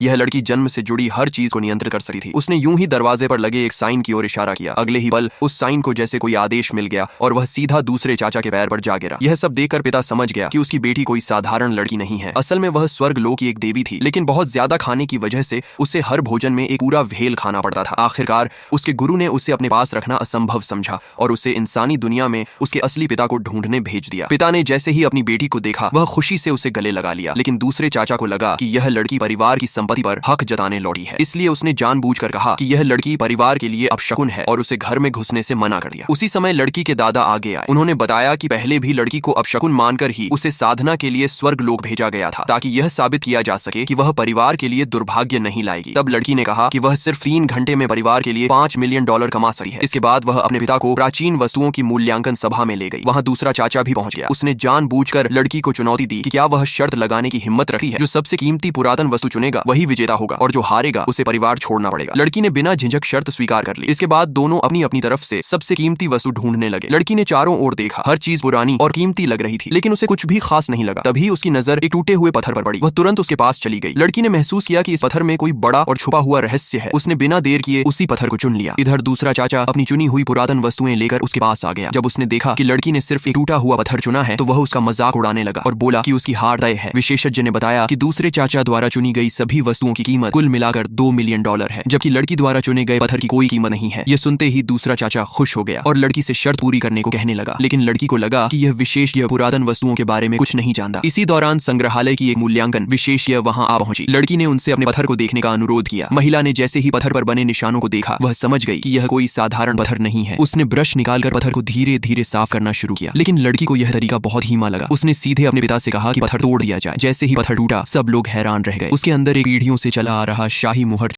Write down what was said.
यह लड़की जन्म से जुड़ी हर चीज को नियंत्रित कर सकती थी। उसने यूं ही दरवाजे पर लगे एक साइन की ओर इशारा किया। अगले ही पल उस साइन को जैसे कोई आदेश मिल गया और वह सीधा दूसरे चाचा के पैर पर जा गिरा। यह सब देखकर पिता समझ गया कि उसकी बेटी कोई साधारण लड़की नहीं है। असल में वह स्वर्ग लोक की एक देवी थी, लेकिन बहुत ज्यादा खाने की वजह से उसे हर भोजन में एक पूरा व्हेल खाना पड़ता था। आखिरकार उसके गुरु ने उसे अपने पास रखना असंभव समझा और उसे इंसानी दुनिया में उसके असली पिता को ढूंढने भेज दिया। पिता ने जैसे ही अपनी बेटी को देखा, वह खुशी से उसे गले लगा लिया, लेकिन दूसरे चाचा को लगा कि यह लड़की परिवार की संपत्ति पर हक जताने लौटी है। इसलिए उसने जानबूझकर कहा कि यह लड़की परिवार के लिए अपशकुन है और उसे घर में घुसने से मना कर दिया। उसी समय लड़की के दादा आगे आए। उन्होंने बताया कि पहले भी लड़की को अपशकुन मानकर ही उसे साधना के लिए स्वर्ग लोक भेजा गया था, ताकि यह साबित किया जा सके कि वह परिवार के लिए दुर्भाग्य नहीं लाएगी। तब लड़की ने कहा कि वह सिर्फ 3 घंटे में परिवार के लिए $5 मिलियन कमा सकती है। इसके बाद वह अपने पिता को प्राचीन वस्तुओं की मूल्यांकन सभा में ले गई। वहां दूसरा चाचा भी पहुंच गया। उसने जानबूझकर लड़की को चुनौती दी कि क्या वह शर्त लगाने की हिम्मत रखती है, जो सबसे कीमती पुरातन वस्तु चुनेगा वही विजेता होगा और जो हारेगा उसे परिवार छोड़ना पड़ेगा। लड़की ने बिना झिझक शर्त स्वीकार कर ली। इसके बाद दोनों अपनी अपनी तरफ से सबसे कीमती वस्तु ढूंढने लगे। लड़की ने चारों ओर देखा, हर चीज पुरानी और कीमती लग रही थी, लेकिन उसे कुछ भी खास नहीं लगा। तभी उसकी नजर एक टूटे हुए पत्थर पर पड़ी। वह तुरंत उसके पास चली गई। लड़की ने महसूस किया कि इस पत्थर में कोई बड़ा और छुपा हुआ रहस्य है। उसने बिना देर किए उसी पत्थर को चुन लिया। इधर दूसरा चाचा अपनी चुनी हुई पुरातन वस्तुएं लेकर उसके पास आ गया। जब उसने देखा कि लड़की ने सिर्फ एक टूटा हुआ पत्थर चुना है, तो वह उसका मजाक उड़ाने लगा और बोला कि उसकी हार तय है। विशेषज्ञ ने बताया कि दूसरे चाचा द्वारा चुनी गई सभी वस्तुओं की कीमत कुल मिलाकर $2 मिलियन है, जबकि लड़की द्वारा चुने गए पत्थर की कोई कीमत नहीं है। यह सुनते ही दूसरा चाचा खुश हो गया और लड़की से शर्त पूरी करने को कहने लगा, लेकिन लड़की को लगा कि यह विशेषज्ञ पुरातन वस्तुओं के बारे में कुछ नहीं जानता। इसी दौरान संग्रहालय की एक मूल्यांकन विशेषज्ञ वहां आ पहुंची। लड़की ने उनसे अपने पत्थर को देखने का अनुरोध किया। महिला ने जैसे ही पत्थर पर बने निशानों को देखा, वह समझ गई कि यह कोई साधारण पत्थर नहीं है। उसने ब्रश निकालकर पत्थर को धीरे धीरे साफ करना शुरू किया, लेकिन लड़की को यह तरीका बहुत धीमा लगा। उसने सीधे अपने पिता से कहा कि पत्थर तोड़ दिया जाए। जैसे ही पत्थर टूटा, सब लोग हैरान रह गए। उसके अंदर एक पीढ़ियों से चला आ रहा शाही मुहर